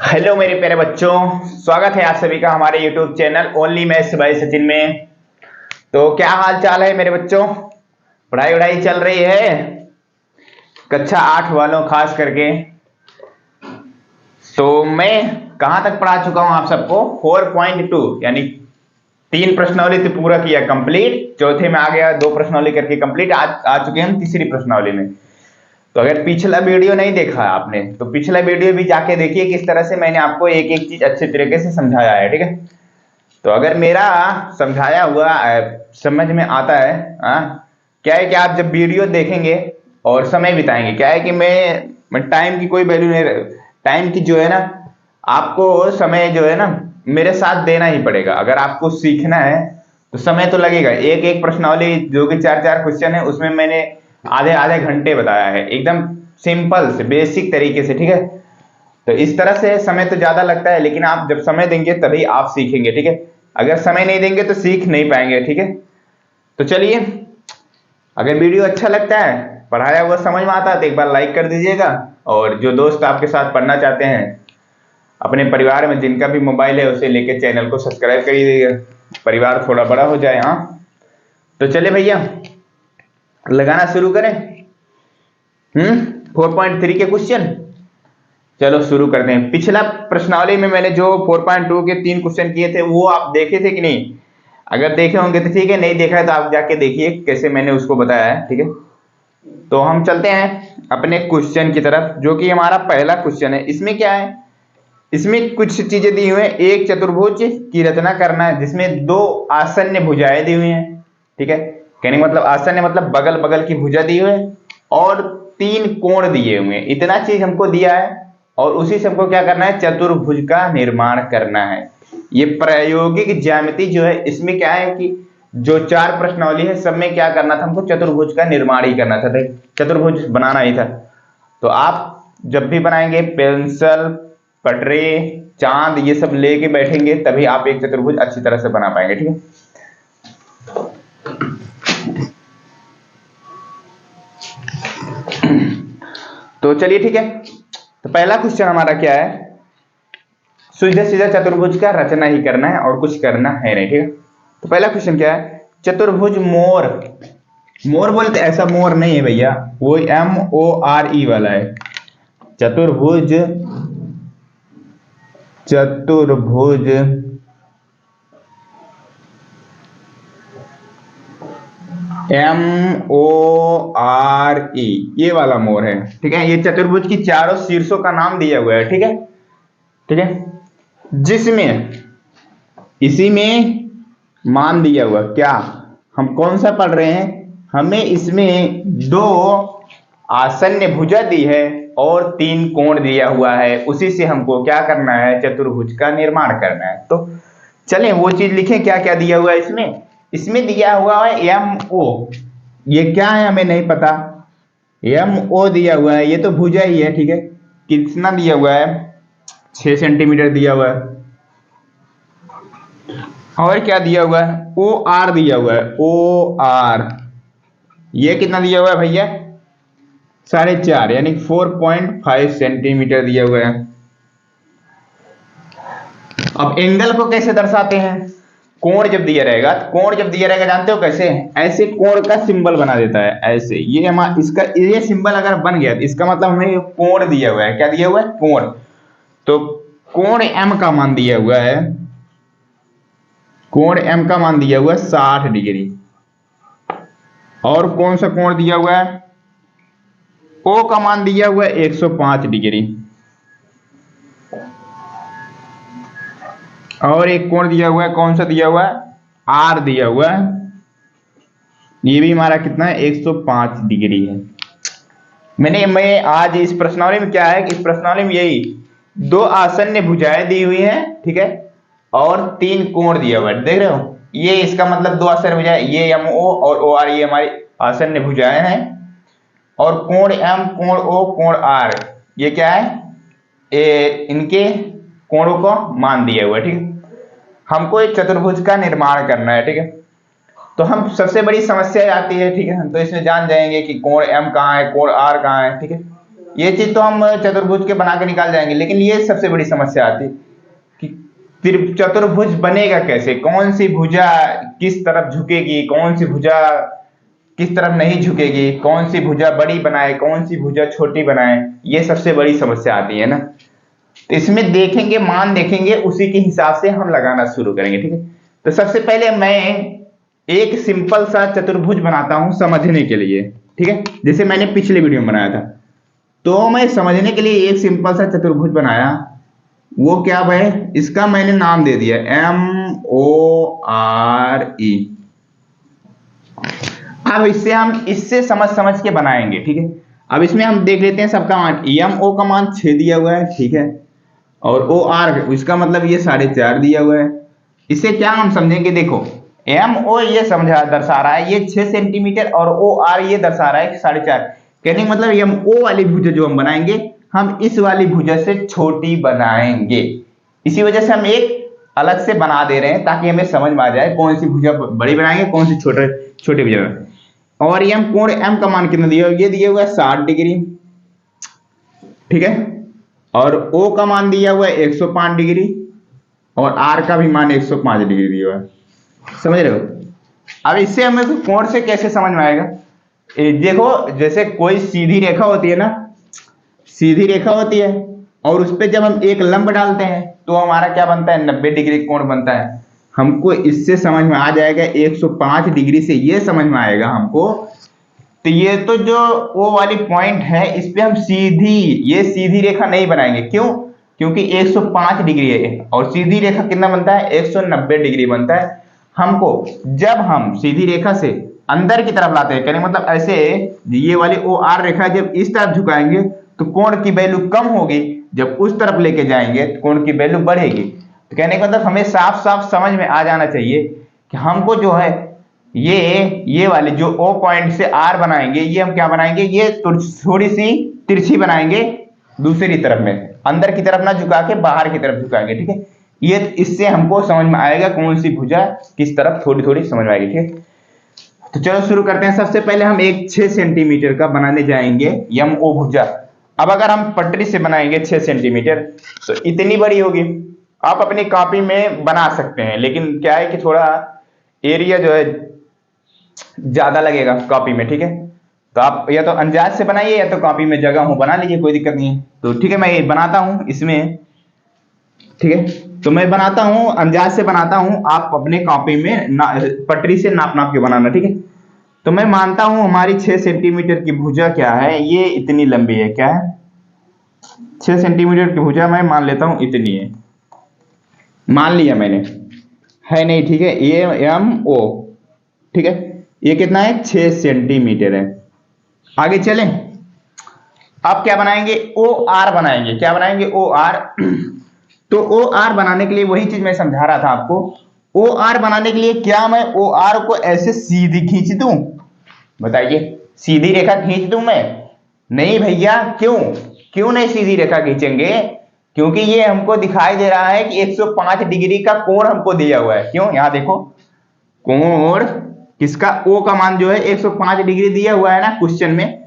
Hello मेरे प्यारे बच्चों, स्वागत है आप सभी का हमारे YouTube channel only maths by Sachin में। तो क्या हाल चाल है मेरे बच्चों? पढ़ाई वढ़ाई चल रही है? कक्षा 8 वालों खास करके। तो मैं कहां तक पढ़ा चुका हूं आप सबको? 4.2 यानी 3 प्रश्नावली तो पूरा किया कंप्लीट, चौथे में आ गया 2 प्रश्नावली करके कंप्लीट। आ चुके हम तीसरी प्रश्नावली में। तो अगर पिछला वीडियो नहीं देखा है आपने तो पिछला वीडियो भी जाके देखिए, किस तरह से मैंने आपको एक एक चीज अच्छे तरीके से समझाया है। ठीक है, तो अगर मेरा समझाया हुआ समझ में आता है, क्या है कि आप जब वीडियो देखेंगे और समय बिताएंगे, क्या है कि मैं टाइम की कोई वैल्यू नहीं, टाइम की जो है ना, आपको समय जो है ना मेरे साथ देना ही पड़ेगा। अगर आपको सीखना है तो समय तो लगेगा। एक एक प्रश्नावली जो कि 4-4 क्वेश्चन है, उसमें मैंने आधे आधे घंटे बताया है, एकदम सिंपल से बेसिक तरीके से। ठीक है, तो इस तरह से समय तो ज्यादा लगता है, लेकिन आप जब समय देंगे तभी आप सीखेंगे। ठीक है, अगर समय नहीं देंगे तो सीख नहीं पाएंगे। ठीक है, तो चलिए, अगर वीडियो अच्छा लगता है, पढ़ाया हुआ समझ में आता है, तो एक बार लाइक कर दीजिएगा। और जो दोस्त आपके साथ पढ़ना चाहते हैं, अपने परिवार में जिनका भी मोबाइल है, उसे लेके चैनल को सब्सक्राइब कर दीजिएगा, परिवार थोड़ा बड़ा हो जाए। हाँ, तो चलिए भैया, लगाना शुरू करें। 4.3 के क्वेश्चन चलो शुरू करते हैं। पिछला प्रश्नावली में मैंने जो 4.2 के 3 क्वेश्चन किए थे, वो आप देखे थे कि नहीं? अगर देखे होंगे तो ठीक है, नहीं देखा है तो आप जाके देखिए कैसे मैंने उसको बताया है। ठीक है, तो हम चलते हैं अपने क्वेश्चन की तरफ, जो कि हमारा पहला क्वेश्चन है। इसमें क्या है, इसमें कुछ चीजें दी हुई हैं। एक चतुर्भुज की रचना करना है जिसमें 2 आसन्न भुजाएं दी हुई हैं। ठीक है, कहने का मतलब आसन्न मतलब बगल बगल की भुजा दी हुई है, और 3 कोण दिए हुए हैं। इतना चीज हमको दिया है, और उसी से हमको क्या करना है, चतुर्भुज का निर्माण करना है। ये प्रायोगिक ज्यामिति जो है, इसमें क्या है कि जो 4 प्रश्नावली है, सब में क्या करना था, हमको चतुर्भुज का निर्माण ही करना था, चतुर्भुज बनाना ही था। तो आप जब भी बनाएंगे, पेंसिल, कटरे, चांद, ये सब लेके बैठेंगे, तभी आप एक चतुर्भुज अच्छी तरह से बना पाएंगे। ठीक है, तो चलिए ठीक है, तो पहला क्वेश्चन हमारा क्या है, सीधा सीधा चतुर्भुज का रचना ही करना है और कुछ करना है नहीं। ठीक है, तो पहला क्वेश्चन क्या है, चतुर्भुज मोर। मोर बोलते ऐसा मोर नहीं है भैया, वो MORE वाला है। चतुर्भुज, चतुर्भुज MORE, ये वाला मोर है। ठीक है, ये चतुर्भुज की चारों शीर्षों का नाम दिया हुआ है। ठीक है, ठीक है, जिसमें इसी में मान दिया हुआ, क्या हम कौन सा पढ़ रहे हैं, हमें इसमें 2 आसन्न भुजा दी है और 3 कोण दिया हुआ है। उसी से हमको क्या करना है, चतुर्भुज का निर्माण करना है। तो चलें वो चीज लिखें, क्या क्या दिया हुआ है इसमें। इसमें दिया हुआ है MO, ये क्या है हमें नहीं पता। MO दिया हुआ है, ये तो भुजा ही है। ठीक है, कितना दिया हुआ है, 6 सेंटीमीटर दिया हुआ है। और क्या दिया हुआ है, OR दिया हुआ है, OR, ये कितना दिया हुआ है भैया, 4.5 यानी 4.5 सेंटीमीटर दिया हुआ है। अब एंगल को कैसे दर्शाते हैं, कोण जब दिया रहेगा, कोण जब दिया रहेगा जानते हो कैसे, ऐसे कोण का सिंबल बना देता है, ऐसे। ये हमारा इसका ये सिंबल अगर बन गया तो इसका मतलब हमें कोण दिया हुआ है। क्या दिया हुआ है, कोण। तो कोण M का मान दिया हुआ है, कोण M का मान दिया हुआ है 60 डिग्री। और कौन सा कोण दिया हुआ है, O का मान दिया हुआ है 105 डिग्री। और एक कोण दिया हुआ है, कौन सा दिया हुआ है, R दिया हुआ है, ये भी हमारा कितना है, 105 डिग्री है। मैं आज इस प्रश्नावली में क्या है कि इस प्रश्नावली में यही 2 आसन्न भुजाएं दी हुई हैं। ठीक है, और 3 कोण दिया हुआ है, देख रहे हो, ये इसका मतलब 2 आसन्न भुजाएं, ये MO और OR, ये हमारी आसन्न भुजाएं हैं। और कोण M, कोण O, कोण R, ये क्या है, इनके कोणों को मान दिया हुआ है। ठीक है, हमको एक चतुर्भुज का निर्माण करना है। ठीक है, तो हम सबसे बड़ी समस्या आती है। ठीक है, तो इसमें जान जाएंगे कि कोण M कहाँ है, कोण R कहाँ है। ठीक है, ये चीज तो हम चतुर्भुज के बना के निकाल जाएंगे, लेकिन ये सबसे बड़ी समस्या आती कि चतुर्भुज बनेगा कैसे, कौन सी भुजा किस तरफ झुकेगी, कौन सी भुजा किस तरफ नहीं झुकेगी, कौन सी भुजा बड़ी बनाए, कौन सी भुजा छोटी बनाए, ये सबसे बड़ी समस्या आती है ना। तो इसमें देखेंगे, मान देखेंगे, उसी के हिसाब से हम लगाना शुरू करेंगे, ठीक है। तो सबसे पहले मैं एक सिंपल सा चतुर्भुज बनाता हूं समझने के लिए, ठीक है, जैसे मैंने पिछले वीडियो में बनाया था। तो मैं समझने के लिए एक सिंपल सा चतुर्भुज बनाया, वो क्या है, इसका मैंने नाम दे दिया MORE। अब इससे समझ के बनाएंगे, ठीक है। अब इसमें हम देख लेते हैं सबका मान। MO का मान 6 दिया हुआ है, ठीक है, और OR इसका मतलब ये 4.5 दिया हुआ है। इससे क्या हम समझेंगे, देखो MO ये दर्शा रहा है ये 6 सेंटीमीटर, और OR ये दर्शा रहा है 4.5। कहने का मतलब MO वाली भुजा जो हम बनाएंगे, हम इस वाली भुजा से छोटी बनाएंगे। इसी वजह से हम एक अलग से बना दे रहे हैं ताकि हमें समझ में आ जाए कौन सी भुजा बड़ी बनाएंगे, कौन सी छोटी भुजा। और ये कोण M का मान कितना दिया हुआ है, ये दिया हुआ है 60 डिग्री, ठीक है, और O का मान दिया हुआ है 105 डिग्री, और R का भी मान 105 डिग्री दिया हुआ है। समझ रहे हो। अब इससे हमें कोण से कैसे समझ में आएगा, देखो जैसे कोई सीधी रेखा होती है ना, सीधी रेखा होती है, और उस पर जब हम एक लंब डालते हैं तो हमारा क्या बनता है, 90 डिग्री कोण बनता है। हमको इससे समझ में आ जाएगा 105 डिग्री से ये समझ में आएगा हमको। तो ये तो जो वो वाली पॉइंट है, इस पे हम ये सीधी रेखा नहीं बनाएंगे। क्यों? क्योंकि 105 डिग्री है, और सीधी रेखा कितना बनता है, 190 डिग्री बनता है। हमको जब हम सीधी रेखा से अंदर की तरफ लाते हैं, कहने मतलब ऐसे ये वाली OR रेखा जब इस तरफ झुकाएंगे तो कोण की वैल्यू कम होगी, जब उस तरफ लेके जाएंगे तो कोण की वैल्यू बढ़ेगी। तो कहने का मतलब हमें साफ साफ समझ में आ जाना चाहिए कि हमको जो है ये वाली जो O पॉइंट से R बनाएंगे, ये हम क्या बनाएंगे, ये थोड़ी सी तिरछी बनाएंगे दूसरी तरफ में, अंदर की तरफ ना झुका के बाहर की तरफ झुकाएंगे, ठीक है। ये इससे हमको समझ में आएगा कौन सी भुजा किस तरफ थोड़ी थोड़ी समझ में आएगी, ठीक है। तो चलो शुरू करते हैं। सबसे पहले हम एक 6 सेंटीमीटर का बनाने जाएंगे MO भुजा। अब अगर हम पटरी से बनाएंगे 6 सेंटीमीटर तो इतनी बड़ी होगी। आप अपनी कॉपी में बना सकते हैं, लेकिन क्या है कि थोड़ा एरिया जो है ज्यादा लगेगा कॉपी में, ठीक है। तो आप या तो अंदाज से बनाइए या तो कॉपी में जगह हो बना लीजिए, कोई दिक्कत नहीं है। तो ठीक है, मैं ये बनाता हूं इसमें, ठीक है। तो मैं बनाता हूं, अंदाज से बनाता हूं, आप अपने कॉपी में पटरी से नाप नाप के बनाना, ठीक है। तो मैं मानता हूं हमारी 6 सेंटीमीटर की भुजा क्या है, ये इतनी लंबी है, क्या है, 6 सेंटीमीटर की भुजा मैं मान लेता हूं इतनी है, मान लिया मैंने, है नहीं, ठीक है। ये MO, ठीक है, ये कितना है, 6 सेंटीमीटर है। आगे चलें, अब क्या बनाएंगे, OR बनाएंगे। क्या बनाएंगे, OR। तो OR बनाने के लिए वही चीज मैं समझा रहा था आपको। OR बनाने के लिए क्या मैं OR को ऐसे सीधी खींच दूं, बताइए, सीधी रेखा खींच दूं मैं? नहीं भैया, क्यों नहीं सीधी रेखा खींचेंगे? क्योंकि ये हमको दिखाई दे रहा है कि 105 डिग्री का कोण हमको दिया हुआ है। क्यों, यहां देखो, कोण किसका, O का मान जो है 105 डिग्री दिया हुआ है ना क्वेश्चन में।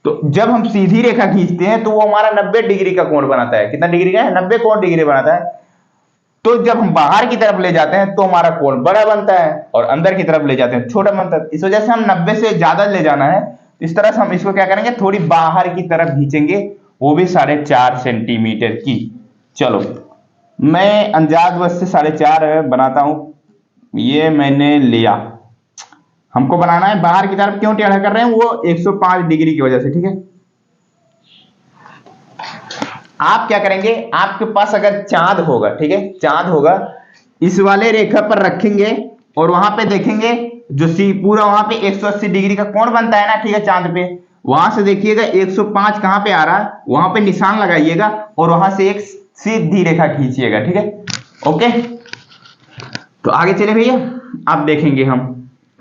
तो जब हम सीधी रेखा खींचते हैं तो वो हमारा 90 डिग्री का कोण बनाता है। कितना डिग्री का है, 90 कोण डिग्री बनाता है। तो जब हम बाहर की तरफ ले जाते हैं तो हमारा कोण बड़ा बनता है, और अंदर की तरफ ले जाते हैं छोटा बनता है। इस वजह से हम 90 से ज्यादा ले जाना है। इस तरह से हम इसको क्या करेंगे, थोड़ी बाहर की तरफ खींचेंगे, वो भी 4.5 सेंटीमीटर की। चलो मैं अंदाज बस से 4.5 बनाता हूं, ये मैंने लिया। हमको बनाना है बाहर की तरफ, क्यों टेढ़ा कर रहे हैं, वो 105 डिग्री की वजह से, ठीक है। आप क्या करेंगे, आपके पास अगर चांद होगा, ठीक है, चांद होगा, इस वाले रेखा पर रखेंगे और वहां पे देखेंगे जो पूरा वहां पे 180 डिग्री का कोण बनता है ना, ठीक है, चांद पे। वहां से देखिएगा 105 कहां पे आ रहा है, वहां पे निशान लगाइएगा और वहां से एक सीधी रेखा खींचिएगा, ठीक है, ओके। तो आगे चले भैया, अब देखेंगे हम,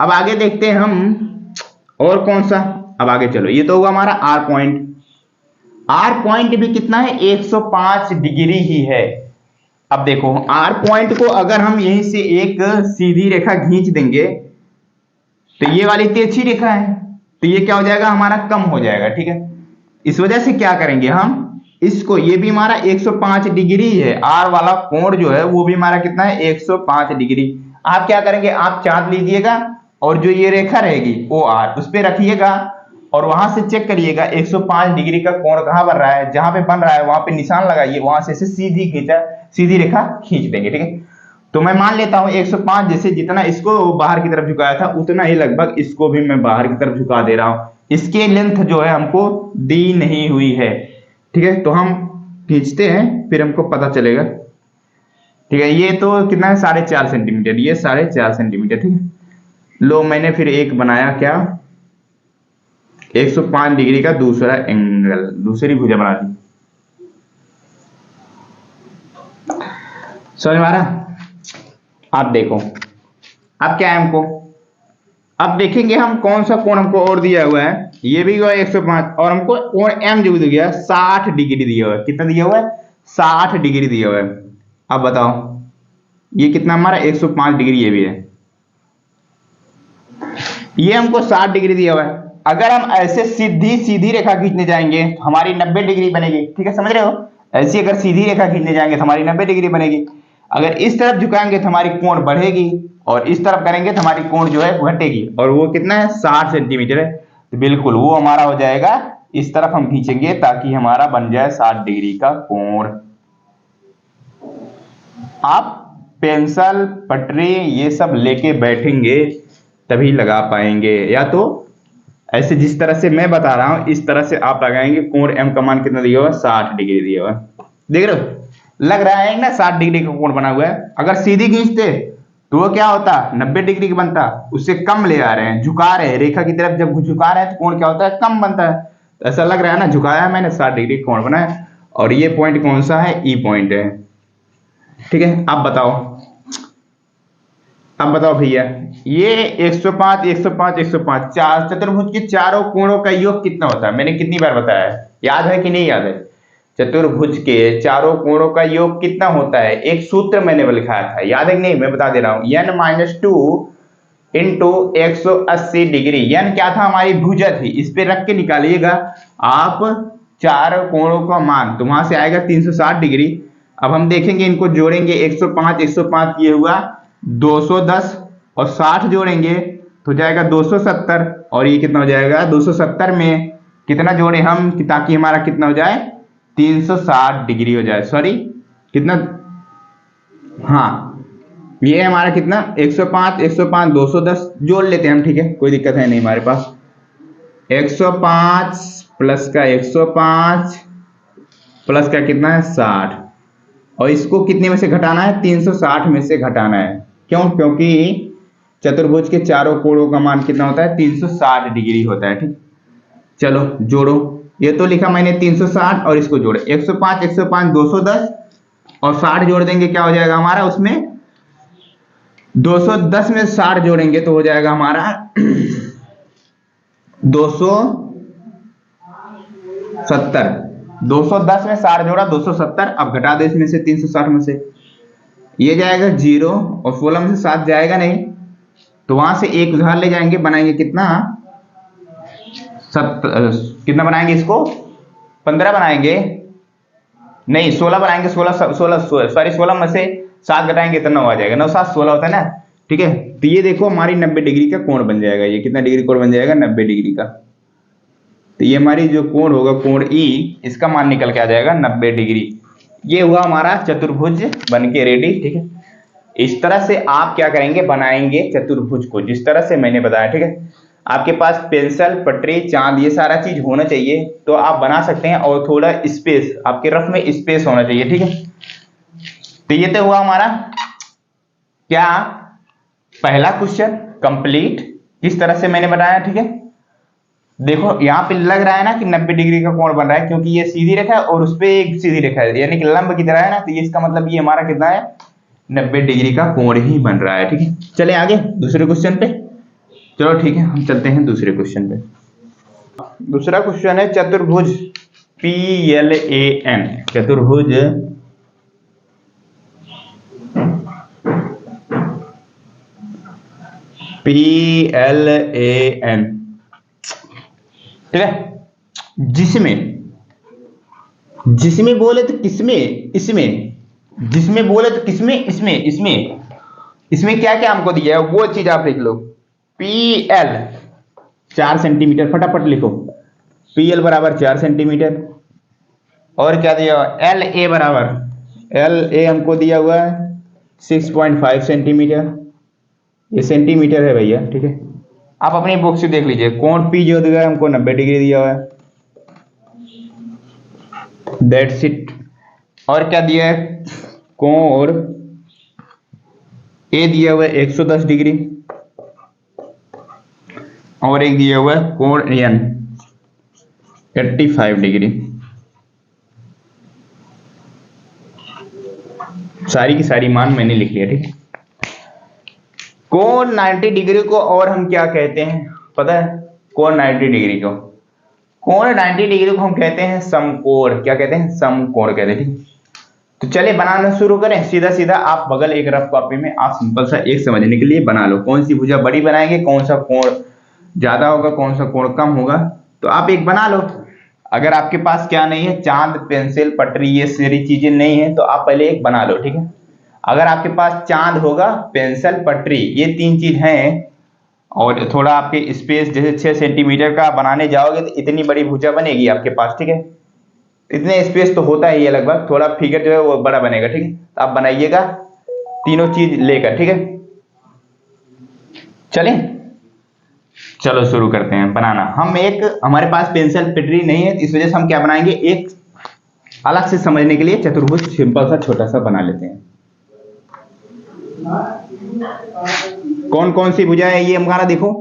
अब आगे देखते हैं हम और कौन सा। अब आगे चलो, ये तो हुआ हमारा R पॉइंट। R पॉइंट भी कितना है, 105 डिग्री ही है। अब देखो R पॉइंट को अगर हम यहीं से एक सीधी रेखा खींच देंगे तो ये वाली तिरछी रेखा है, तो ये क्या हो जाएगा, हमारा कम हो जाएगा, ठीक है। इस वजह से क्या करेंगे हम इसको, ये भी हमारा 105 डिग्री है, आर वाला कोण जो है वो भी हमारा कितना है 105 डिग्री। आप क्या करेंगे, आप चार्ट लीजिएगा और जो ये रेखा रहेगी ओ आर उस पे रखिएगा और वहां से चेक करिएगा 105 डिग्री का कोण कहां बन रहा है, जहां पे बन रहा है वहां पे निशान लगाइए, वहां से सीधी खींचा, सीधी रेखा खींच देंगे। ठीक है, तो मैं मान लेता हूं 105, जैसे जितना इसको बाहर की तरफ झुकाया था उतना ही लगभग इसको भी मैं बाहर की तरफ झुका दे रहा हूं। इसके लेंथ जो है हमको दी नहीं हुई है। ठीक है, तो हम खींचते हैं फिर हमको पता चलेगा। ठीक है, ये तो कितना है 4.5 सेंटीमीटर, ये 4.5 सेंटीमीटर। ठीक है, लो मैंने फिर एक बनाया क्या 105 डिग्री का दूसरा एंगल, दूसरी भुजा बना दी। समझ में आ रहा? आप देखो अब क्या है हमको, अब देखेंगे हम कौन सा कोण हमको और दिया हुआ है, ये भी हुआ 105 और हमको कोण एम जो दिया है 60 डिग्री दिया हुआ है। कितना दिया हुआ है 60 डिग्री दिया हुआ है। अब बताओ ये कितना हमारा 105 डिग्री, ये भी है, ये हमको 60 डिग्री दिया हुआ है। अगर हम ऐसे सीधी सीधी रेखा खींचने जाएंगे तो हमारी 90 डिग्री बनेगी। ठीक है, समझ रहे हो, ऐसी अगर सीधी रेखा खींचने जाएंगे तो हमारी 90 डिग्री बनेगी। अगर इस तरफ झुकाएंगे तो हमारी कोण बढ़ेगी और इस तरफ करेंगे तो हमारी कोण जो है घटेगी, और वो कितना है 60 सेंटीमीटर है। तो बिल्कुल वो हमारा हो जाएगा, इस तरफ हम खींचेंगे ताकि हमारा बन जाए 60 डिग्री का कोण। आप पेंसिल पटरी ये सब लेके बैठेंगे तभी लगा पाएंगे, या तो ऐसे जिस तरह से मैं बता रहा हूं इस तरह से आप लगाएंगे। कोण एम का मान कितना दिया हुआ है 60 डिग्री दिया हुआ है, देख रहे हो, लग रहा है ना 60 डिग्री का कोण बना हुआ है। अगर सीधी खींचते तो वो क्या होता 90 डिग्री का बनता, उससे कम ले आ रहे हैं, झुका रहे हैं रेखा की तरफ, जब झुका रहे हैं तो कोण क्या होता है कम बनता है। तो ऐसा लग रहा है ना झुकाया मैंने 60 डिग्री कोण बनाया, और ये पॉइंट कौन सा है, ई पॉइंट है। ठीक है, अब बताओ, अब बताओ भैया, ये 105 105 105 चार चतुर्भुज के चारों कोणों का योग कितना होता है, मैंने कितनी बार बताया है, याद है कि नहीं याद है? चतुर्भुज के चारों कोणों का योग कितना होता है, एक सूत्र मैंने लिखाया था, याद है कि नहीं? मैं बता दे रहा हूं, n-2 इंटू 180 डिग्री। n क्या था, हमारी भुजा थी, इस पे रख के निकालिएगा आप चार कोणों का मान, तो वहां से आएगा 360 डिग्री। अब हम देखेंगे इनको जोड़ेंगे, 105 105 ये हुआ 210 और 60 जोड़ेंगे तो जाएगा 270, और ये कितना हो जाएगा 270 में कितना जोड़े हम ताकि हमारा कितना हो जाए 360 डिग्री हो जाए, सॉरी कितना, हाँ ये हमारा कितना 105 105 210 जोड़ लेते हैं हम। ठीक है, कोई दिक्कत है नहीं हमारे पास। 105 प्लस का 105 प्लस का कितना है 60, और इसको कितने में से घटाना है 360 में से घटाना है। क्यों? क्योंकि चतुर्भुज के चारों कोणों का मान कितना होता है 360 डिग्री होता है। ठीक, चलो जोड़ो, ये तो लिखा मैंने 360 और इसको जोड़े 105 105 210 और 60 जोड़ देंगे, क्या हो जाएगा हमारा उसमें 210 में 60 जोड़ेंगे तो हो जाएगा हमारा 270। 210 में 60 जोड़ा 270, अब घटा दो इसमें से 360 में से, ये जाएगा 0 और 16 में से 7 जाएगा नहीं, तो वहां से एक उधार ले जाएंगे, बनाएंगे कितना कितना बनाएंगे इसको 15 बनाएंगे, नहीं 16 बनाएंगे, 16 में से 7 घटाएंगे तो 9 आ जाएगा, 9 7 16 होता है ना। ठीक है, तो ये देखो हमारी 90 डिग्री का कोण बन जाएगा, ये कितना डिग्री कोण बन जाएगा 90 डिग्री का। तो ये हमारी जो कोण होगा कोण ई, इसका मान निकल के आ जाएगा 90 डिग्री। ये हुआ हमारा चतुर्भुज बन के रेडी। ठीक है, इस तरह से आप क्या करेंगे बनाएंगे चतुर्भुज को, जिस तरह से मैंने बताया। ठीक है, आपके पास पेंसिल पटरी चांद ये सारा चीज होना चाहिए तो आप बना सकते हैं, और थोड़ा स्पेस आपके रफ में स्पेस होना चाहिए। ठीक है, तो ये तो हुआ हमारा क्या पहला क्वेश्चन कंप्लीट, किस तरह से मैंने बताया। ठीक है, देखो यहाँ पे लग रहा है ना कि 90 डिग्री का कोण बन रहा है, क्योंकि ये सीधी रेखा है और उस पे एक सीधी रेखा है, यानी कि लंब की तरह है ना, तो ये इसका मतलब ये हमारा कितना है 90 डिग्री का कोण ही बन रहा है। ठीक है, चले आगे दूसरे क्वेश्चन पे। चलो ठीक है, हम चलते हैं दूसरे क्वेश्चन पे। दूसरा क्वेश्चन है चतुर्भुज PLAN, चतुर्भुज PLAN। ठीक है, जिसमें, जिसमें बोले तो किसमें, इसमें, जिसमें बोले तो किसमें, इसमें, इसमें क्या क्या हमको दिया है वो चीज आप लिख लो। पी एल 4 सेंटीमीटर, फटाफट लिखो। पी एल बराबर 4 सेंटीमीटर। और क्या दिया हुआ, एल ए बराबर, एल ए हमको दिया हुआ है 6.5 सेंटीमीटर। ये सेंटीमीटर है भैया, ठीक है। आप अपनी बुक से देख लीजिए। कोण पी जो दिया है हमको 90 डिग्री दिया हुआ है, दैट्स इट। और क्या दिया है, कोण ए दिया हुआ है 110 डिग्री, और एक दिया हुआ है कोण एन 85 डिग्री। सारी की सारी मान मैंने लिख लिया, ठीक है। कोण 90 डिग्री को और हम क्या कहते हैं पता है? कोण 90 डिग्री को, कोण 90 डिग्री को हम कहते हैं समकोण। क्या कहते हैं? समकोण कहते हैं, ठीक। तो चलिए बनाना शुरू करें। सीधा सीधा आप बगल एक रफ कॉपी में आप सिंपल सा एक समझने के लिए बना लो। कौन सी भुजा बड़ी बनाएंगे, कौन सा कोण ज्यादा होगा, कौन सा कोण कम होगा, तो आप एक बना लो। अगर आपके पास क्या नहीं है, चांद, पेंसिल, पटरी, ये सारी चीजें नहीं है, तो आप पहले एक बना लो, ठीक है। अगर आपके पास चांद होगा, पेंसिल, पटरी, ये 3 चीज हैं, और थोड़ा आपके स्पेस जैसे 6 सेंटीमीटर का बनाने जाओगे तो इतनी बड़ी भुजा बनेगी आपके पास, ठीक है। इतने स्पेस तो होता ही है लगभग, थोड़ा फिगर जो है वो बड़ा बनेगा, ठीक है। तो आप बनाइएगा तीनों चीज लेकर, ठीक है। चलें, चलो शुरू करते हैं बनाना। हम एक, हमारे पास पेंसिल, पटरी नहीं है, इस वजह से हम क्या बनाएंगे, एक अलग से समझने के लिए चतुर्भुज सिंपल सा छोटा सा बना लेते हैं। कौन कौन सी भुजा है ये हमारा, देखो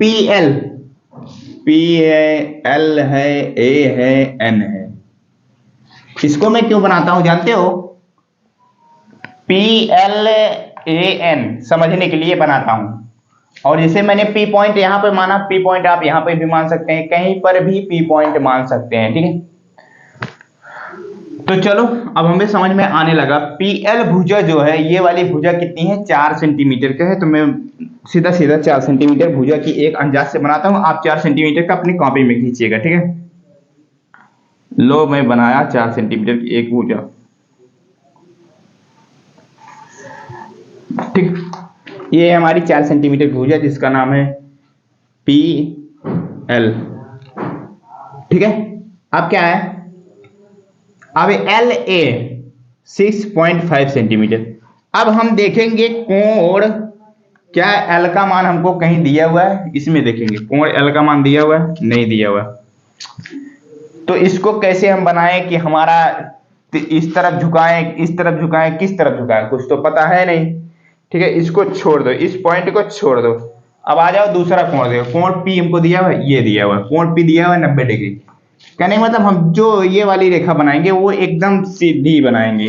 पी एल, पी है, एल है, ए है, एन है। इसको मैं क्यों बनाता हूं जानते हो? पी एल ए एन समझने के लिए बनाता हूं। और जैसे मैंने पी पॉइंट यहां पे माना, पी पॉइंट आप यहां पे भी मान सकते हैं, कहीं पर भी पी पॉइंट मान सकते हैं, ठीक है। तो चलो अब हमें समझ में आने लगा। पी एल भुजा जो है, ये वाली भुजा कितनी है, 4 सेंटीमीटर का है। तो मैं सीधा सीधा 4 सेंटीमीटर भुजा की एक अंदाज से बनाता हूं। आप 4 सेंटीमीटर का अपनी कॉपी में खींचिएगा, ठीक है। लो मैं बनाया 4 सेंटीमीटर की एक भुजा, ठीक। ये हमारी 4 सेंटीमीटर की भुजा जिसका नाम है पी एल, ठीक है। अब क्या है, अब एल ए 6.5 सेंटीमीटर। अब हम देखेंगे कोण, क्या एल का मान हमको कहीं दिया हुआ है, इसमें देखेंगे कोण एल का मान दिया हुआ है, नहीं दिया हुआ। तो इसको कैसे हम बनाएं कि हमारा इस तरफ झुकाएं, इस तरफ झुकाएं, किस तरफ झुकाएं, कुछ तो पता है नहीं, ठीक है। इसको छोड़ दो, इस पॉइंट को छोड़ दो। अब आ जाओ दूसरा कोण देखो, कोण पी हमको दिया हुआ है, ये दिया हुआ है, कोण पी दिया हुआ है 90 डिग्री। कहने का मतलब हम जो ये वाली रेखा बनाएंगे वो एकदम सीधी बनाएंगे।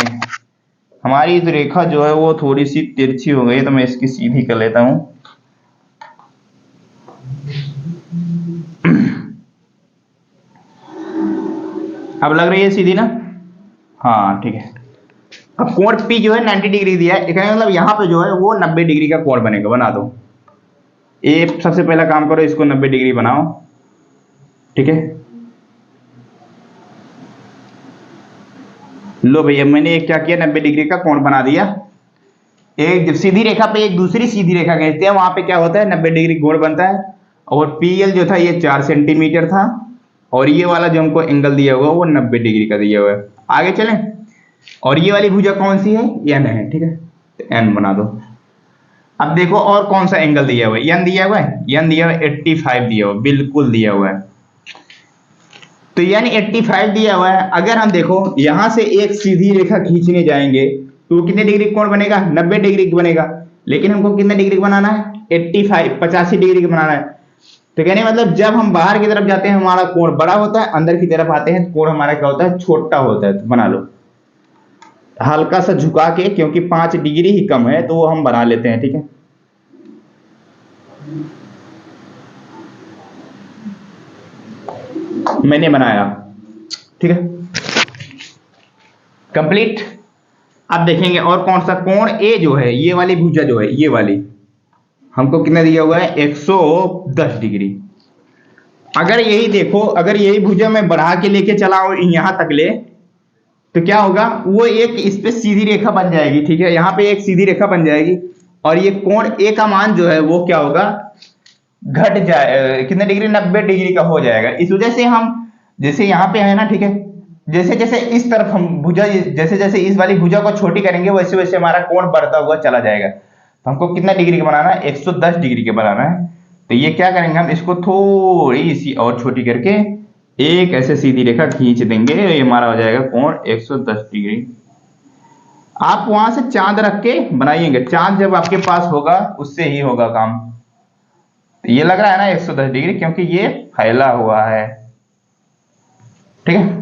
हमारी इस रेखा जो है वो थोड़ी सी तिरछी हो गई, तो मैं इसकी सीधी कर लेता हूं। अब लग रही है सीधी ना? हाँ ठीक है। अब कोण P जो है 90 डिग्री दिया है, कहने मतलब यहां पे जो है वो 90 डिग्री का कोण बनेगा। बना दो, ये सबसे पहला काम करो, इसको 90 डिग्री बनाओ, ठीक है। लो भैया मैंने क्या किया, 90 डिग्री का कोण बना दिया। एक जब सीधी रेखा पे एक दूसरी सीधी रेखा खींचते हैं, वहां पे क्या होता है, 90 डिग्री कोण बनता है। और पीएल जो था ये 4 सेंटीमीटर था, और ये वाला जो हमको एंगल दिया हुआ वो 90 डिग्री का दिया हुआ है। आगे चलें, और ये वाली भुजा कौन सी है, एन है, ठीक है। तो एन बना दो। अब देखो और कौन सा एंगल दिया हुआ है, एन दिया हुआ है, एन दिया हुआ है 85 दिया हुआ है, बिल्कुल दिया हुआ है। तो यानी 85 दिया हुआ है। अगर हम देखो यहां से एक सीधी रेखा खींचने जाएंगे तो कितने डिग्री कोण बनेगा, 90 डिग्री का बनेगा। लेकिन हमको कितने डिग्री का बनाना है, 85 डिग्री का बनाना है। तो कहने मतलब जब हम बाहर की तरफ जाते हैं हमारा कोण बड़ा होता है, अंदर की तरफ आते हैं कोण हमारा क्या होता है, छोटा होता है। तो बना लो हल्का सा झुका के, क्योंकि 5 डिग्री ही कम है तो वो हम बना लेते हैं, ठीक है। मैंने बनाया, ठीक है, कंप्लीट। अब देखेंगे और कौन सा कोण ए जो है, ये वाली भुजा जो है, ये वाली हमको कितना दिया हुआ है, 110 डिग्री। अगर यही देखो, अगर यही भुजा मैं बढ़ा के लेके चला यहां तक ले, तो क्या होगा, वो एक इस पे सीधी रेखा बन जाएगी, ठीक है, यहाँ पे एक सीधी रेखा बन जाएगी, और ये कोण ए का मान जो है वो क्या होगा, घट जाए, कितने डिग्री, 90 डिग्री का हो जाएगा। इस वजह से हम जैसे यहाँ पे है ना, ठीक है, जैसे जैसे इस तरफ हम भुजा, जैसे जैसे इस वाली भुजा को छोटी करेंगे वैसे वैसे हमारा कोण बढ़ता हुआ चला जाएगा। तो हमको कितना डिग्री का बनाना है, 110 डिग्री का बनाना है। तो ये क्या करेंगे, हम इसको थोड़ी सी और छोटी करके एक ऐसे सीधी रेखा खींच देंगे, ये हमारा हो जाएगा कोण 110 डिग्री। आप वहां से चांद रख के बनाइएगा, चांद जब आपके पास होगा उससे ही होगा काम। तो ये लग रहा है ना 110 डिग्री, क्योंकि ये फैला हुआ है, ठीक है।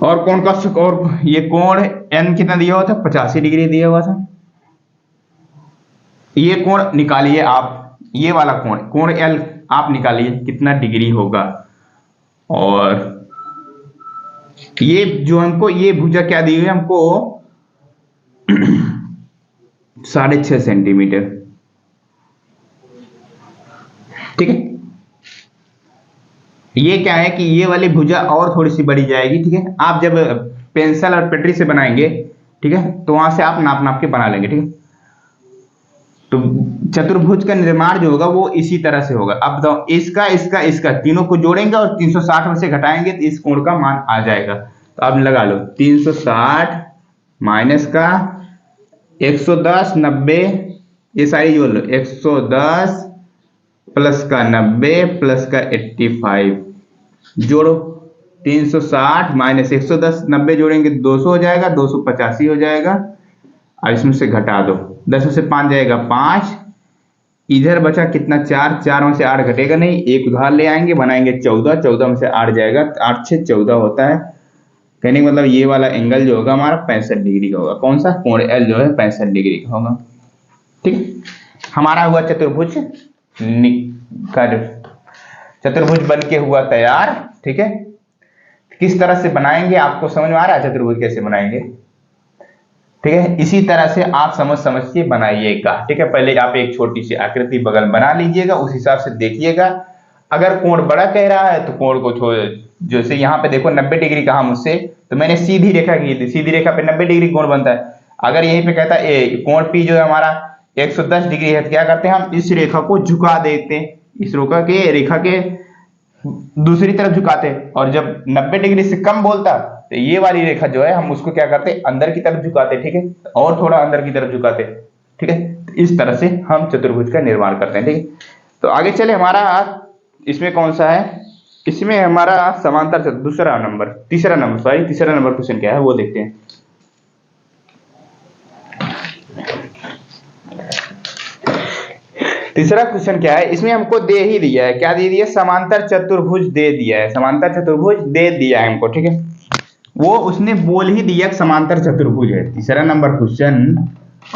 और कोण का और ये कोण n कितना दिया हुआ था, 85 डिग्री दिया हुआ था। ये कोण निकालिए आप, ये वाला कोण, कोण L आप निकालिए कितना डिग्री होगा। और ये जो हमको ये भुजा क्या दी हुई है हमको 6.5 सेंटीमीटर, ठीक है। ये क्या है कि ये वाली भुजा और थोड़ी सी बड़ी जाएगी, ठीक है। आप जब पेंसिल और पटरी से बनाएंगे, ठीक है, तो वहां से आप नाप नाप के बना लेंगे, ठीक है। तो चतुर्भुज का निर्माण जो होगा वो इसी तरह से होगा। अब बताओ, इसका इसका इसका तीनों को जोड़ेंगे और 360 में से घटाएंगे तो इस कोण का मान आ जाएगा। तो आप लगा लो 360 माइनस का 110, 90, ये सारी जोड़ लो, 110 प्लस का 90 प्लस का 85, जोड़ो 360 माइनस 110, 90 जोड़ेंगे 200 हो जाएगा, 285 हो जाएगा। अब इसमें से घटा दो, 10 में से 5 जाएगा 5, इधर बचा कितना 4, 4 में से 8 घटेगा नहीं, एक उधार ले आएंगे, बनाएंगे 14, 14 में से 8 जाएगा, 8 6 14 होता है। कहने का मतलब ये वाला एंगल जो होगा हमारा 65 डिग्री का होगा। कौन सा, कोण L जो है 65 डिग्री का होगा, ठीक है। हमारा हुआ चतुर्भुज चतुर्भुज बन के हुआ तैयार, ठीक है। किस तरह से बनाएंगे आपको समझ में आ रहा है, चतुर्भुज कैसे बनाएंगे, ठीक है। इसी तरह से आप समझ के बनाइएगा, ठीक है। पहले आप एक छोटी सी आकृति बगल बना लीजिएगा, उस हिसाब से देखिएगा। अगर कोण बड़ा कह रहा है तो कोण को छोड़, जैसे यहाँ पे देखो 90 डिग्री कहा मुझसे, तो मैंने सीधी रेखा की थी, सीधी रेखा पे 90 डिग्री कोण बनता है। अगर यहीं पे कहता है कोण P जो है हमारा 110 डिग्री है, तो क्या करते हैं हम इस रेखा को झुका देते हैं, इस रेखा के दूसरी तरफ झुकाते हैं, और जब 90 डिग्री से कम बोलता तो ये वाली रेखा जो है हम उसको क्या करते, अंदर की तरफ झुकाते, ठीक है, और थोड़ा अंदर की तरफ झुकाते, ठीक है। तो इस तरह से हम चतुर्भुज का निर्माण करते हैं, ठीक है। तो आगे चले, हमारा इसमें कौन सा है, इसमें हमारा समांतर तीसरा नंबर क्वेश्चन क्या है वो देखते हैं। तीसरा क्वेश्चन क्या है, इसमें हमको दे ही दिया है, क्या दे दिया, समांतर चतुर्भुज दे दिया है, समांतर चतुर्भुज दे दिया है हमको, ठीक है। वो उसने बोल ही दिया समांतर चतुर्भुज है, तीसरा नंबर क्वेश्चन।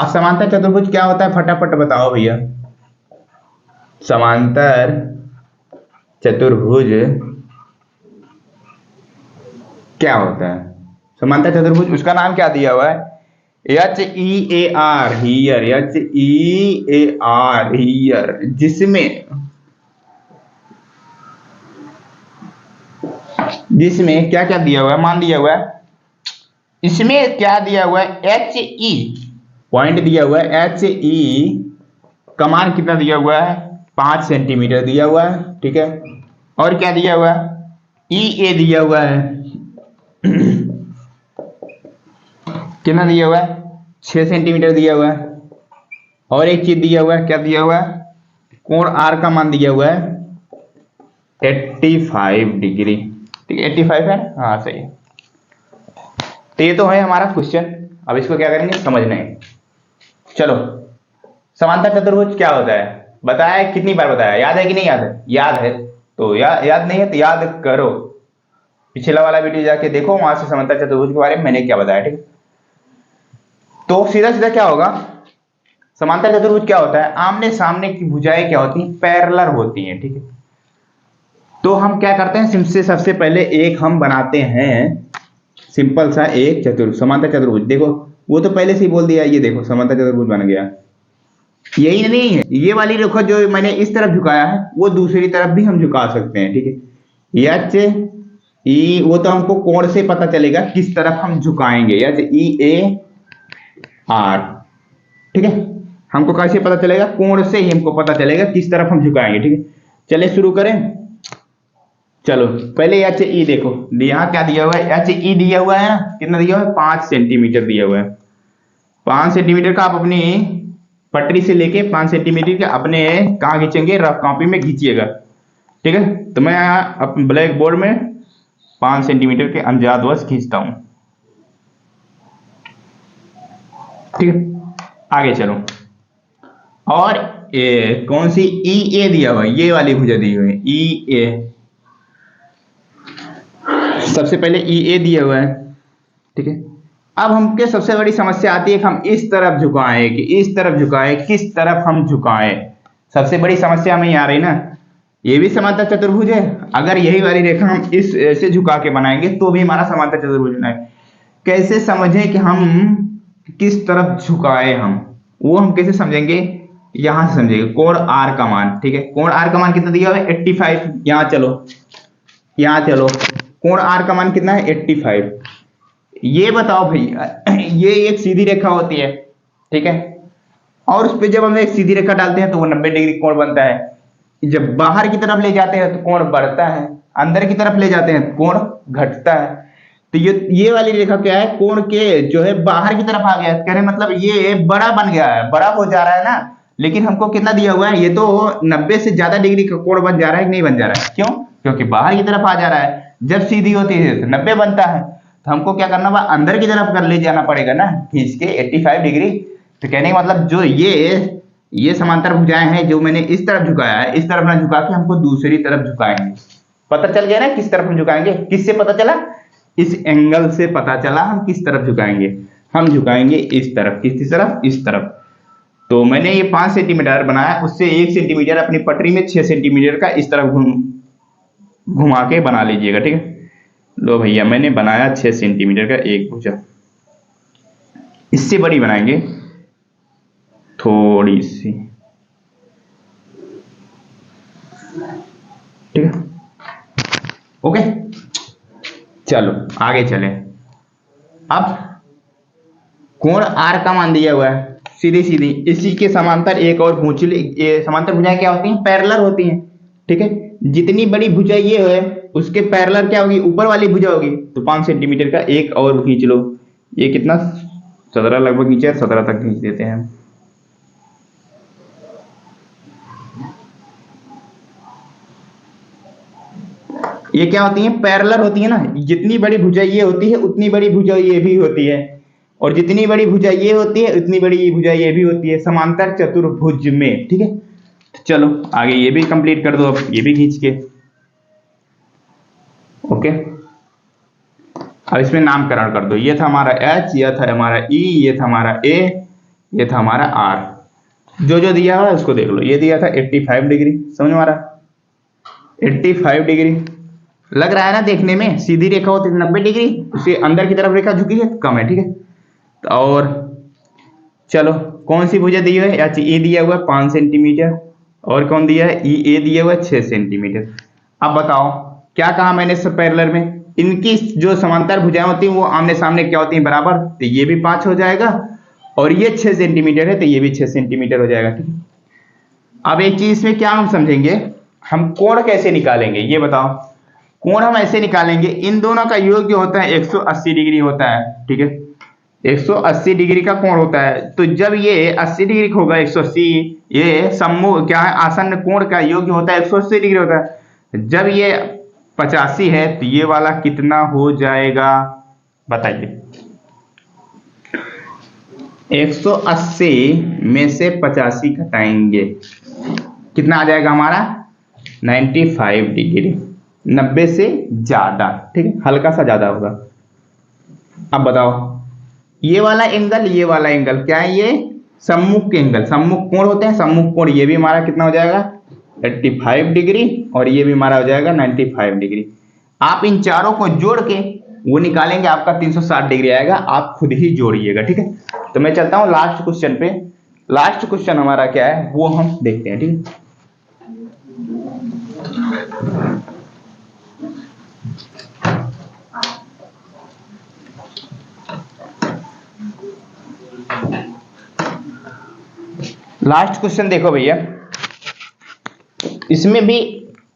और समांतर चतुर्भुज क्या होता है फटाफट बताओ भैया, समांतर चतुर्भुज क्या होता है, समांतर चतुर्भुज उसका नाम क्या दिया हुआ है, HEAR हियर, HEAR हियर, जिसमें क्या क्या दिया हुआ है, मान दिया हुआ है, इसमें क्या दिया हुआ है, HE पॉइंट दिया हुआ है, HE का मान कितना दिया हुआ है, 5 सेंटीमीटर दिया हुआ है, ठीक है। और क्या दिया हुआ है, EA दिया हुआ है कितना दिया हुआ है, 6 सेंटीमीटर दिया हुआ है। और एक चीज दिया हुआ है, क्या दिया हुआ है, कोण R का मान दिया हुआ है 85 डिग्री, ठीक है, 85 है, हाँ सही है। तो ये तो है हमारा क्वेश्चन, अब इसको क्या करेंगे, समझना है। चलो, समांतर चतुर्भुज क्या होता है बताया, कितनी बार बताया, याद है कि नहीं याद है, याद है तो याद नहीं है तो याद करो, पिछला वाला वीडियो जाके देखो, वहां से समांतर चतुर्भुज के बारे में मैंने क्या बताया, ठीक। तो सीधा सीधा क्या होगा, समांतर चतुर्भुज क्या होता है, आमने सामने की भुजाएं क्या होती हैं, पैरेलल होती हैं, ठीक है। तो हम क्या करते हैं, सबसे पहले एक हम बनाते हैं सिंपल सा एक समांतर चतुर्भुज। देखो वो तो पहले से ही बोल दिया, ये देखो समांतर चतुर्भुज बन गया, यही नहीं है, ये वाली रेखा जो मैंने इस तरफ झुकाया है वो दूसरी तरफ भी हम झुका सकते हैं, ठीक है। एच ई, वो तो हमको कोण से पता चलेगा किस तरफ हम झुकाएंगे, एच ई ए आर, ठीक है। हमको कैसे पता चलेगा? कोण से ही हमको पता चलेगा किस तरफ हम झुकाएंगे, ठीक है। चलिए शुरू करें। चलो पहले एच ई देखो, यहाँ क्या दिया हुआ है? एच ई दिया हुआ है ना, कितना दिया हुआ है? 5 सेंटीमीटर दिया हुआ है। 5 सेंटीमीटर का आप अपनी पटरी से लेके 5 सेंटीमीटर के अपने कहाँ खींचेंगे? रफ कॉपी में खींचिएगा, ठीक है। तो मैं यहाँ ब्लैक बोर्ड में 5 सेंटीमीटर के अंदाजवश खींचता हूं, ठीक है। आगे चलो, और कौन सी? ई ए दिया हुआ है, ये वाली भुजा दी हुई है ई ए। सबसे पहले ई ए दिया हुआ है, ठीक है। अब हमके सबसे बड़ी समस्या आती है कि हम इस तरफ झुकाएं कि इस तरफ झुकाएं, किस तरफ हम झुकाएं। सबसे बड़ी समस्या हमें आ रही ना, ये भी समांतर चतुर्भुज है, अगर यही वाली रेखा हम इस ऐसे झुका के बनाएंगे तो भी हमारा समांतर चतुर्भुज है। कैसे समझें कि हम किस तरफ झुकाए? वो हम कैसे समझेंगे? यहां से समझेंगे। कोण आर का मान, ठीक है। कोण आर का मान कितना दिया हुआ है? 85। यहाँ चलो कोण आर का मान कितना है? 85। ये बताओ भैया, ये एक सीधी रेखा होती है, ठीक है, और उस पर जब हम एक सीधी रेखा डालते हैं तो वो 90 डिग्री कोण बनता है। जब बाहर की तरफ ले जाते हैं तो कोण बढ़ता है, अंदर की तरफ ले जाते हैं तो कोण घटता है। तो ये वाली रेखा क्या है? कोण के जो है बाहर की तरफ आ गया है, कह रहे मतलब ये बड़ा बन गया है, बड़ा हो जा रहा है ना। लेकिन हमको कितना दिया हुआ है? ये तो 90 से ज्यादा डिग्री का कोण बन जा रहा है कि नहीं बन जा रहा है? क्यों? क्योंकि बाहर की तरफ आ जा रहा है। जब सीधी होती है तो 90 बनता है, तो हमको क्या करना होगा? अंदर की तरफ कर ले जाना पड़ेगा ना, खींच के 85 डिग्री। तो कहने का मतलब जो ये समांतर भुजाएं हैं जो मैंने इस तरफ झुकाया है, इस तरफ ना झुका के हमको दूसरी तरफ झुकाएंगे। पता चल गया ना किस तरफ हम झुकाएंगे? किससे पता चला? इस एंगल से पता चला हम किस तरफ झुकाएंगे। हम झुकाएंगे इस तरफ। किस तरफ? इस तरफ। तो मैंने ये 5 सेंटीमीटर बनाया, उससे 1 सेंटीमीटर अपनी पटरी में 6 सेंटीमीटर का इस तरफ घुमा के बना लीजिएगा, ठीक है। लो भैया, मैंने बनाया 6 सेंटीमीटर का एक भुजा। इससे बड़ी बनाएंगे थोड़ी सी, ठीक है। ओके, चलो आगे चले। अब कोण आर का मान दिया हुआ है, सीधी सीधी इसी के समांतर एक और भुजा। ये समांतर भुजाएं क्या होती हैं? पैरेलल होती हैं, ठीक है। जितनी बड़ी भुजा ये है उसके पैरेलल क्या होगी? ऊपर वाली भुजा होगी। तो 5 सेंटीमीटर का एक और खींच लो। ये कितना? 17 लगभग खींचे, 17 तक खींच देते हैं। ये क्या होती है? पैरेलल होती है ना। जितनी बड़ी भुजा ये होती है उतनी बड़ी भुजा ये भी होती है, और जितनी बड़ी भुजा ये होती है उतनी बड़ी भुजा ये भी होती है समांतर चतुर्भुज में, ठीक है। तो चलो आगे ये भी कंप्लीट कर दो, अब ये भी खींच के। ओके, अब इसमें नामकरण कर दो। ये था हमारा H, ये था हमारा E, ये था हमारा A, ये था हमारा R। जो जो दिया हुआ है उसको देख लो। ये दिया था 85 डिग्री, समझ में आ रहा? 85 डिग्री लग रहा है ना देखने में? सीधी रेखा होती है 90 डिग्री, उससे अंदर की तरफ रेखा झुकी है, कम है, ठीक है। और चलो कौन सी भुजा दी हुई है? H E दिया हुआ है 5 सेंटीमीटर, और कौन दिया है? E A दिया हुआ है 6 सेंटीमीटर। अब बताओ क्या कहा मैंने सब पैरेलल में? इनकी जो समांतर भुजाएं होती हैं वो आमने सामने क्या होती हैं? बराबर। तो ये भी 5 हो जाएगा, और ये 6 सेंटीमीटर है तो ये भी 6 सेंटीमीटर हो जाएगा, ठीक है। अब एक चीज इसमें क्या हम समझेंगे, हम कोण कैसे निकालेंगे ये बताओ। कोण हम ऐसे निकालेंगे, इन दोनों का योग जो होता है 180 डिग्री होता है, ठीक है। 180 डिग्री का कोण होता है। तो जब ये 80 डिग्री होगा, 180, ये सम्मुख क्या है? आसन्न कोण का योग होता है 180 डिग्री होता है। जब ये 85 है तो ये वाला कितना हो जाएगा बताइए? 180 में से 85 घटाएंगे, कितना आ जाएगा हमारा? 95 डिग्री, 90 से ज्यादा, ठीक है, हल्का सा ज्यादा होगा। अब बताओ ये वाला एंगल, ये वाला एंगल क्या है? ये सम्मुख के एंगल, सम्मुख कोण होते हैं। सम्मुख कोण ये भी हमारा कितना हो जाएगा? 85 डिग्री, और ये भी हमारा हो जाएगा 95 डिग्री। आप इन चारों को जोड़ के वो निकालेंगे, आपका 360 डिग्री आएगा। आप खुद ही जोड़िएगा, ठीक है। तो मैं चलता हूं लास्ट क्वेश्चन पे। लास्ट क्वेश्चन हमारा क्या है वो हम देखते हैं, ठीक है। लास्ट क्वेश्चन देखो भैया, इसमें भी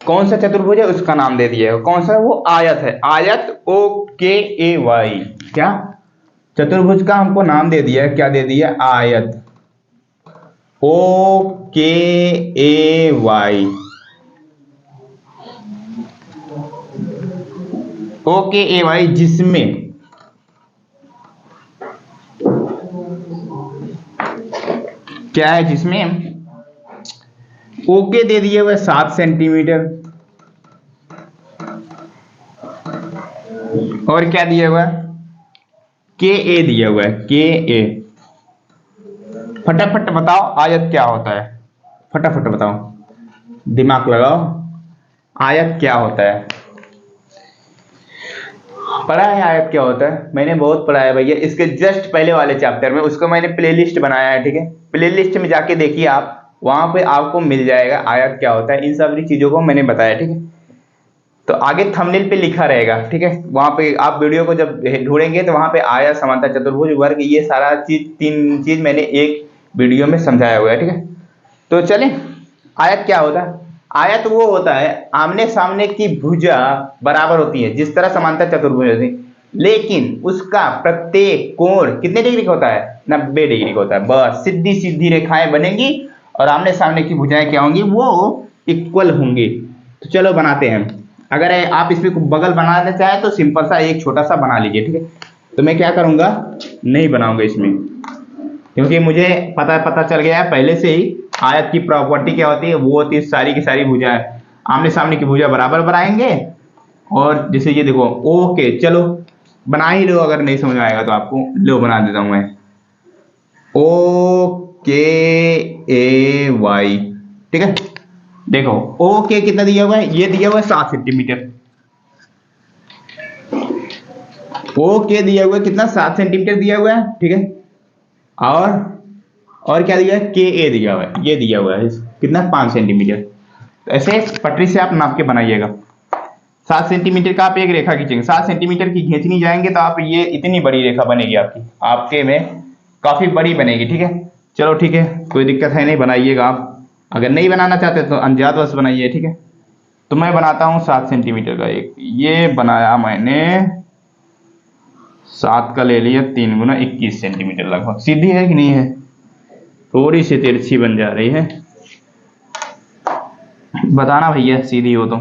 कौन सा चतुर्भुज है उसका नाम दे दिया है। कौन सा? वो आयत है, आयत OKAY। क्या चतुर्भुज का हमको नाम दे दिया है, क्या दे दिया? आयत OKAY। OKAY जिसमें क्या है, जिसमें ओके दे दिए हुए 7 सेंटीमीटर और क्या दिया हुआ है? KA दिया हुआ है, KA। फटाफट बताओ आयत क्या होता है, फटाफट बताओ, दिमाग लगाओ, आयत क्या होता है? पढ़ा है आयत क्या होता है? मैंने बहुत पढ़ा है भैया, इसके जस्ट पहले वाले चैप्टर में, उसको मैंने प्लेलिस्ट बनाया है, ठीक है। प्लेलिस्ट में जाके देखिए आप, वहां पे आपको मिल जाएगा आयत क्या होता है, इन सारी चीजों को मैंने बताया, ठीक है। तो आगे थंबनेल पे लिखा रहेगा, ठीक है। वहां पे आप वीडियो को जब ढूंढेंगे तो वहां पे आयत, समांतर, चतुर्भुज, वर्ग, ये सारा चीज, 3 चीज मैंने एक वीडियो में समझाया हुआ है, ठीक है। तो चले, आयत क्या होता है? आयत वो होता है आमने सामने की भुजा बराबर होती है, जिस तरह समांतर चतुर्भुज होती है, लेकिन उसका प्रत्येक कोण कितने डिग्री का होता है? 90 डिग्री का होता है। बस सीधी सीधी रेखाएं बनेंगी और आमने सामने की भुजाएं क्या होंगी? वो इक्वल होंगी। तो चलो बनाते हैं। अगर आप इसमें बगल बनाना चाहे तो सिंपल सा एक छोटा सा बना लीजिए, ठीक है। तो मैं क्या करूंगा, नहीं बनाऊंगा इसमें, क्योंकि मुझे पता चल गया है पहले से ही आयत की प्रॉपर्टी क्या होती है। वो होती है सारी की सारी भुजाएं, आमने सामने की भुजा बराबर बनाएंगे। और जैसे ये देखो, ओके, चलो बना ही लो, अगर नहीं समझ में आएगा तो आपको लो बना देता हूं मैं, OKAY, ठीक है। देखो ओके कितना दिया हुआ है? ये दिया हुआ है 7 सेंटीमीटर। ओके दिया हुआ है कितना? 7 सेंटीमीटर दिया हुआ है, ठीक है। और क्या दिया है? KA दिया हुआ है, ये दिया हुआ है कितना? 5 सेंटीमीटर। तो ऐसे पटरी से आप नाप के बनाइएगा। 7 सेंटीमीटर का आप एक रेखा खींचेंगे, 7 सेंटीमीटर की खींचनी जाएंगे तो आप ये इतनी बड़ी रेखा बनेगी आपकी, आपके में काफी बड़ी बनेगी, ठीक है। चलो ठीक है, कोई दिक्कत है नहीं, बनाइएगा आप। अगर नहीं बनाना चाहते तो अनजातवश बनाइए, ठीक है। तो मैं बनाता हूँ 7 सेंटीमीटर का एक, ये बनाया मैंने 7 का ले लिया, 3 गुना 21 सेंटीमीटर लगभग। सीधी है कि नहीं है? थोड़ी सी तिरछी बन जा रही है, बताना भैया सीधी हो तो।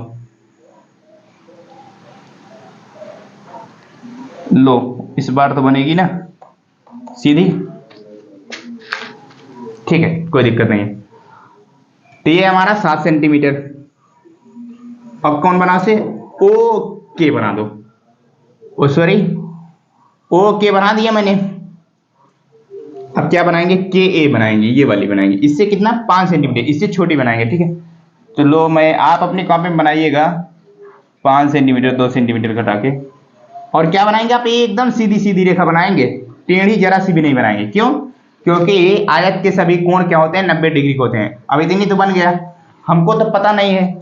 लो इस बार तो बनेगी ना सीधी, ठीक है, कोई दिक्कत नहीं है। तो ये हमारा 7 सेंटीमीटर। अब कौन बना से? ओके बना दो, ओ सॉरी, ओके बना दिया मैंने। अब क्या बनाएंगे? KA बनाएंगे, ये वाली बनाएंगे। इससे कितना? 5 सेंटीमीटर, इससे छोटी बनाएंगे, ठीक है। तो लो, मैं, आप अपनी कॉपी में बनाइएगा 5 सेंटीमीटर, 2 सेंटीमीटर घटा के। और क्या बनाएंगे आप? एकदम सीधी सीधी रेखा बनाएंगे, टेढ़ी जरा सी भी नहीं बनाएंगे। क्यों? क्योंकि आयत के सभी कोण क्या होते हैं? 90 डिग्री के होते हैं। अब इतनी तो बन गया, हमको तो पता नहीं है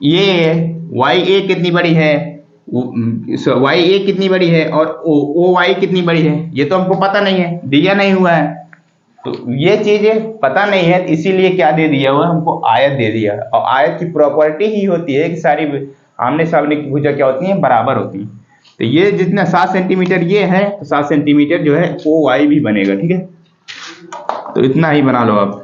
ये YA कितनी बड़ी है, YA कितनी बड़ी है और OY कितनी बड़ी है, ये तो हमको पता नहीं है, दिया नहीं हुआ है। तो ये चीजें पता नहीं है, इसीलिए क्या दे दिया हुआ? हमको आयत दे दिया। और आयत की प्रॉपर्टी ही होती है कि सारी आमने सामने की भुजा क्या होती है? बराबर होती है। तो ये जितना 7 सेंटीमीटर ये है, तो 7 सेंटीमीटर जो है OY भी बनेगा, ठीक है। तो इतना ही बना लो आप।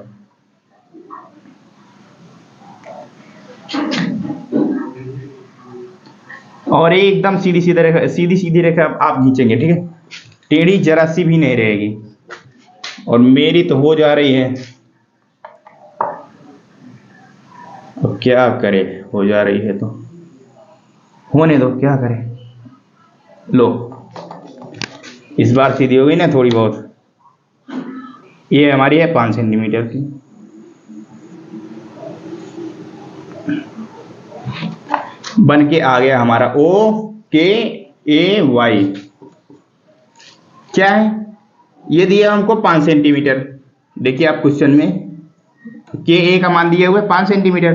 और एकदम सीधी सीधी रेखा आप खींचेंगे, ठीक है, टेढ़ी जरा सी भी नहीं रहेगी। और मेरी तो हो जा रही है, अब क्या करे, हो जा रही है तो होने दो, क्या करें। लो इस बार सीधी हो गई ना थोड़ी बहुत। ये हमारी है 5 सेंटीमीटर की। बन के आ गया हमारा OKAY। क्या है? ये दिया हमको 5 सेंटीमीटर, देखिए आप क्वेश्चन में के ए का मान दिया हुआ है 5 सेंटीमीटर।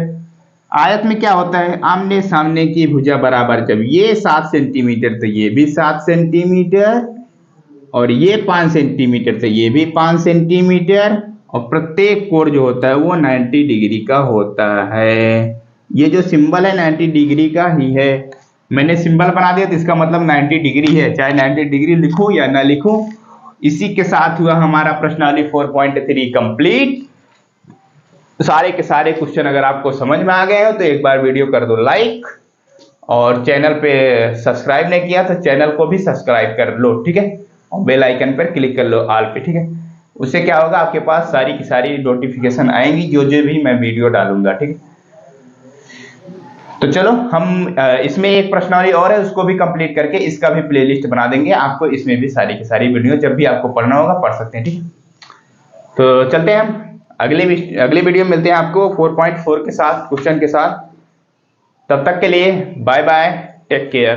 आयत में क्या होता है, आमने सामने की भुजा बराबर, जब ये 7 सेंटीमीटर तो ये भी 7 सेंटीमीटर, और ये 5 सेंटीमीटर तो ये भी 5 सेंटीमीटर, और प्रत्येक कोण जो होता है वो 90 डिग्री का होता है। ये जो सिंबल है 90 डिग्री का ही है। मैंने सिंबल बना दिया तो इसका मतलब 90 डिग्री है, चाहे 90 डिग्री लिखूं या ना लिखूं। इसी के साथ हुआ हमारा प्रश्नावली 4.3 कंप्लीट। सारे के सारे क्वेश्चन अगर आपको समझ में आ गए हो तो एक बार वीडियो कर दो लाइक, और चैनल पे सब्सक्राइब नहीं किया तो चैनल को भी सब्सक्राइब कर लो, ठीक है, और बेल आइकन पर क्लिक कर लो ऑल पे, ठीक है। उससे क्या होगा, आपके पास सारी की सारी नोटिफिकेशन आएंगी जो जो भी मैं वीडियो डालूंगा, ठीक है। तो चलो हम इसमें एक प्रश्नावली और है, उसको भी कंप्लीट करके इसका भी प्लेलिस्ट बना देंगे आपको, इसमें भी सारी की सारी वीडियो जब भी आपको पढ़ना होगा पढ़ सकते हैं, ठीक है। तो चलते हैं हम अगले वीडियो में मिलते हैं आपको 4.4 के साथ, क्वेश्चन के साथ। तब तक के लिए बाय बाय, टेक केयर।